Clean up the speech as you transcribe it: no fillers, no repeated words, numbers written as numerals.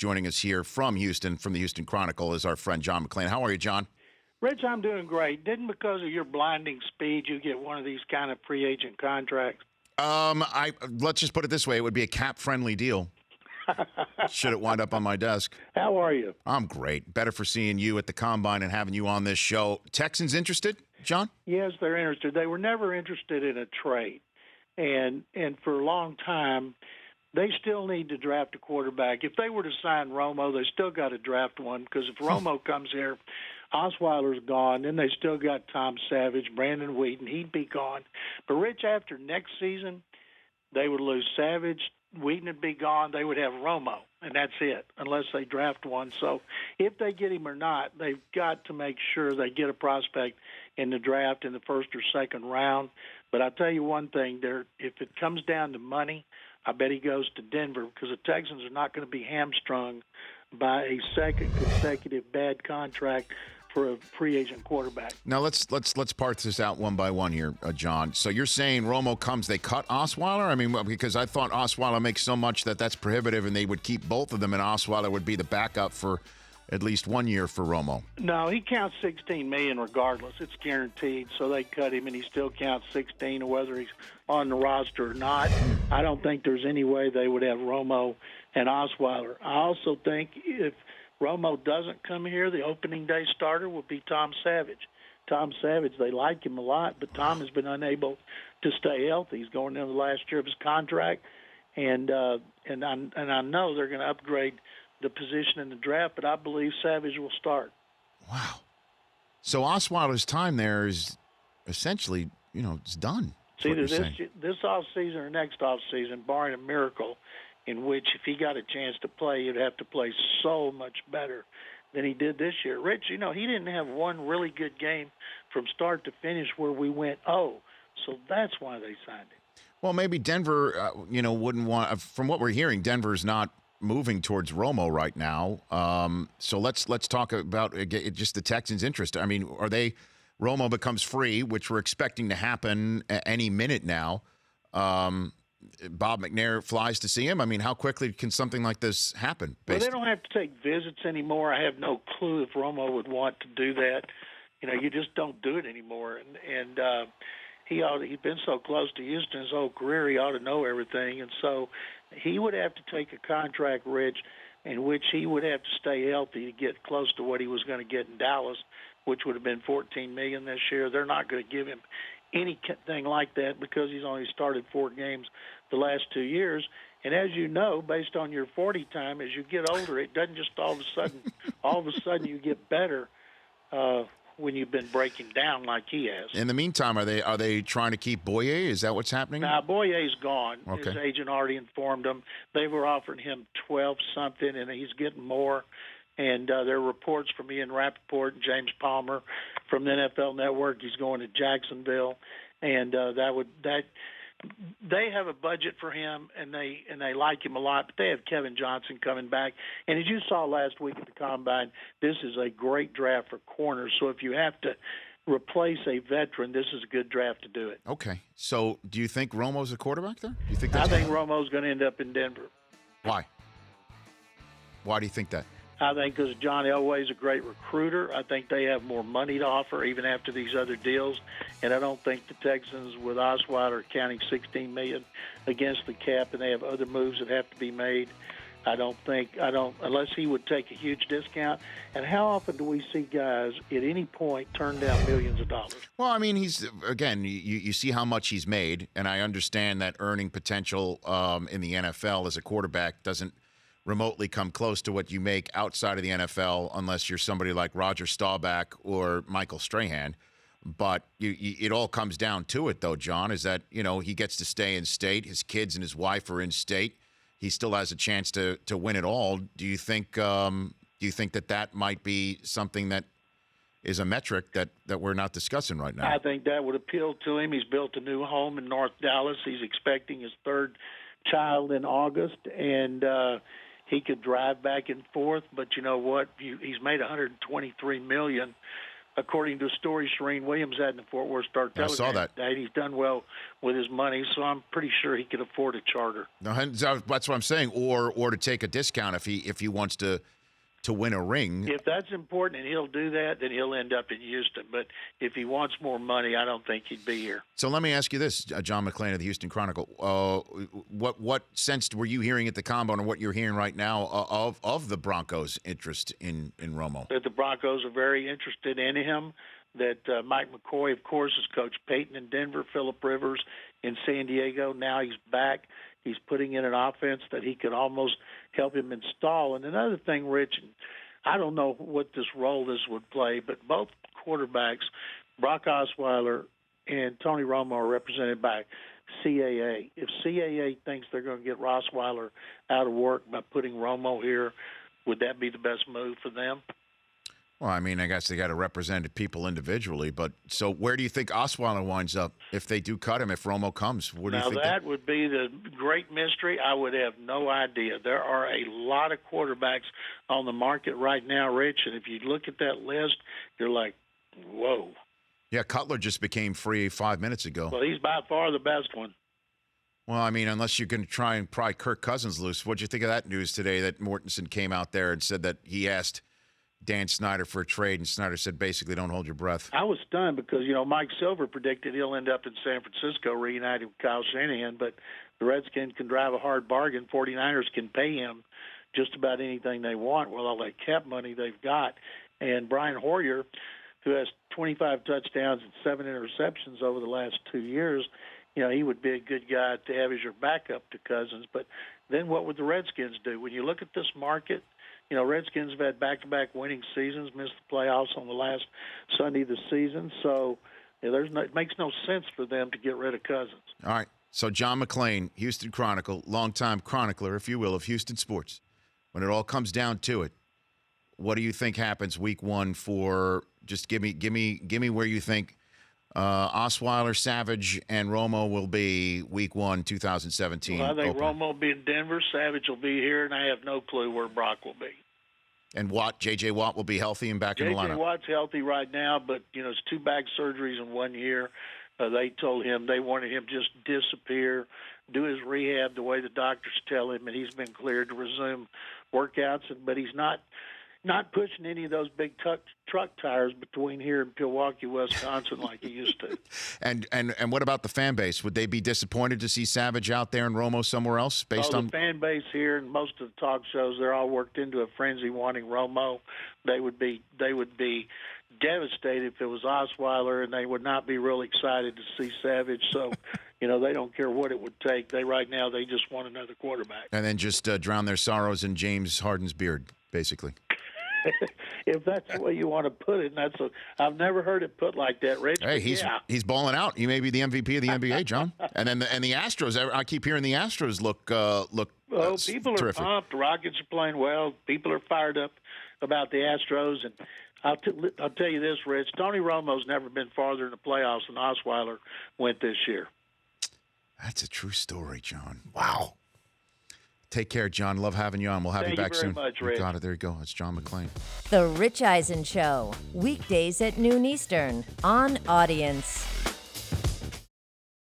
Joining us here from Houston, from the Houston Chronicle, is our friend John McClain. How are you, John? Rich, I'm doing great. Didn't because of your blinding speed you get one of these kind of free agent contracts? Let's just put it this way: it would be a cap-friendly deal. Should it wind up on my desk? How are you? I'm great. Better for seeing you at the Combine and having you on this show. Texans interested, John? Yes, they're interested. They were never interested in a trade, and for a long time, they still need to draft a quarterback. If they were to sign Romo, they still got to draft one because if Romo comes here, Osweiler's gone. Then they still got Tom Savage, Brandon Wheaton. He'd be gone. But, Rich, after next season, they would lose Savage. Wheaton would be gone. They would have Romo, and that's it, unless they draft one. So if they get him or not, they've got to make sure they get a prospect in the draft in the first or second round. But I'll tell you one thing, if it comes down to money, I bet he goes to Denver because the Texans are not going to be hamstrung by a second consecutive bad contract for a free agent quarterback. Now let's parse this out one by one here, John. So you're saying Romo comes, they cut Osweiler? I mean, because I thought Osweiler makes so much that's prohibitive, and they would keep both of them, and Osweiler would be the backup for at least 1 year for Romo. No, he counts $16 million regardless. It's guaranteed, so they cut him, and he still counts 16, or whether he's on the roster or not. I don't think there's any way they would have Romo and Osweiler. I also think if Romo doesn't come here, the opening day starter will be Tom Savage. Tom Savage, they like him a lot, but Tom has been unable to stay healthy. He's going into the last year of his contract, and I know they're going to upgrade the position in the draft, but I believe Savage will start. Wow. So Osweiler's time there is essentially, it's done. It's either this offseason or next offseason, barring a miracle, in which if he got a chance to play, he'd have to play so much better than he did this year. Rich, he didn't have one really good game from start to finish where we went, so that's why they signed him. Well, maybe Denver, wouldn't want, from what we're hearing, Denver's not moving towards Romo right now. So let's talk about just the Texans' interest. I mean, Romo becomes free, which we're expecting to happen any minute now. Bob McNair flies to see him. I mean, how quickly can something like this happen? Well, they don't have to take visits anymore. I have no clue if Romo would want to do that. You just don't do it anymore. And he's been so close to Houston his whole career, he ought to know everything. And so he would have to take a contract, Rich, in which he would have to stay healthy to get close to what he was going to get in Dallas, which would have been $14 million this year. They're not going to give him anything like that because he's only started 4 games the last 2 years. And as you know, based on your 40 time, as you get older, it doesn't just all of a sudden you get better when you've been breaking down like he has. In the meantime, are they trying to keep Boye? Is that what's happening? Now, Boye's gone. Okay. His agent already informed him. They were offering him 12-something, and he's getting more. And there are reports from Ian Rappaport and James Palmer from the NFL Network. He's going to Jacksonville, and they have a budget for him, and they like him a lot. But they have Kevin Johnson coming back, and as you saw last week at the Combine, this is a great draft for corners. So if you have to replace a veteran, this is a good draft to do it. Okay. So do you think Romo's a quarterback there? Do you think I think Romo's going to end up in Denver. Why? Why do you think that? I think because John Elway's a great recruiter. I think they have more money to offer even after these other deals. And I don't think the Texans with Osweiler counting $16 million against the cap, and they have other moves that have to be made. Unless he would take a huge discount. And how often do we see guys at any point turn down millions of dollars? Well, I mean, you see how much he's made, and I understand that earning potential in the NFL as a quarterback doesn't remotely come close to what you make outside of the NFL unless you're somebody like Roger Staubach or Michael Strahan. But it all comes down to it, though, John, is that, he gets to stay in state. His kids and his wife are in state. He still has a chance to win it all. Do you think that might be something that is a metric that we're not discussing right now? I think that would appeal to him. He's built a new home in North Dallas. He's expecting his 3rd child in August, and he could drive back and forth. But you know what? He's made $123 million according to a story Shereen Williams had in the Fort Worth Star-Telegram. I saw that. He's done well with his money, so I'm pretty sure he could afford a charter. No, that's what I'm saying, or to take a discount if he wants to win a ring. If that's important and he'll do that, then he'll end up in Houston. But if he wants more money, I don't think he'd be here. So let me ask you this, John McClain of the Houston Chronicle. What sense were you hearing at the Combine, or what you're hearing right now of the Broncos' interest in Romo? That the Broncos are very interested in him. That Mike McCoy, of course, has coached Peyton in Denver, Phillip Rivers in San Diego. Now he's back. He's putting in an offense that he could almost help him install. And another thing, Rich, I don't know what this role this would play, but both quarterbacks, Brock Osweiler and Tony Romo, are represented by CAA. If CAA thinks they're going to get Osweiler out of work by putting Romo here, would that be the best move for them? Well, I mean, I guess they got to represent people individually, but so where do you think Osweiler winds up if they do cut him, if Romo comes? What do you think? Now, that would be the great mystery. I would have no idea. There are a lot of quarterbacks on the market right now, Rich, and if you look at that list, you're like, whoa. Yeah, Cutler just became free 5 minutes ago. Well, he's by far the best one. Well, I mean, unless you can try and pry Kirk Cousins loose. What'd you think of that news today that Mortensen came out there and said that he asked Dan Snyder for a trade, and Snyder said basically don't hold your breath? I was stunned because, Mike Silver predicted he'll end up in San Francisco reunited with Kyle Shanahan, but the Redskins can drive a hard bargain. 49ers can pay him just about anything they want with all that cap money they've got. And Brian Hoyer, who has 25 touchdowns and 7 interceptions over the last 2 years, he would be a good guy to have as your backup to Cousins. But then what would the Redskins do? When you look at this market, Redskins have had back-to-back winning seasons, missed the playoffs on the last Sunday of the season. So it makes no sense for them to get rid of Cousins. All right. So John McClain, Houston Chronicle, longtime chronicler, if you will, of Houston sports. When it all comes down to it, what do you think happens week one for? Just give me where you think Osweiler, Savage, and Romo will be week 1, 2017. Well, I think opener. Romo will be in Denver, Savage will be here, and I have no clue where Brock will be. And J.J. Watt will be healthy and back in the lineup. J.J. Watt's healthy right now, but, it's 2 back surgeries in 1 year. They told him they wanted him just disappear, do his rehab the way the doctors tell him, and he's been cleared to resume workouts. But he's not pushing any of those big truck tires between here and Milwaukee, Wisconsin, like he used to. And what about the fan base? Would they be disappointed to see Savage out there and Romo somewhere else? The fan base here and most of the talk shows, they're all worked into a frenzy wanting Romo. They would be devastated if it was Osweiler, and they would not be real excited to see Savage. So, they don't care what it would take. They just want another quarterback. And then just drown their sorrows in James Harden's beard, basically. If that's the way you want to put it, and I've never heard it put like that, Rich. Hey, he's balling out. He may be the MVP of the NBA, John. And then the Astros. I keep hearing the Astros look people terrific. Are pumped. The Rockets are playing well. People are fired up about the Astros, and I'll tell you this, Rich. Tony Romo's never been farther in the playoffs than Osweiler went this year. That's a true story, John. Wow. Take care, John. Love having you on. We'll have you back soon. Thank you very much, Rich. Got it. There you go. It's John McClain. The Rich Eisen Show, weekdays at noon Eastern on Audience.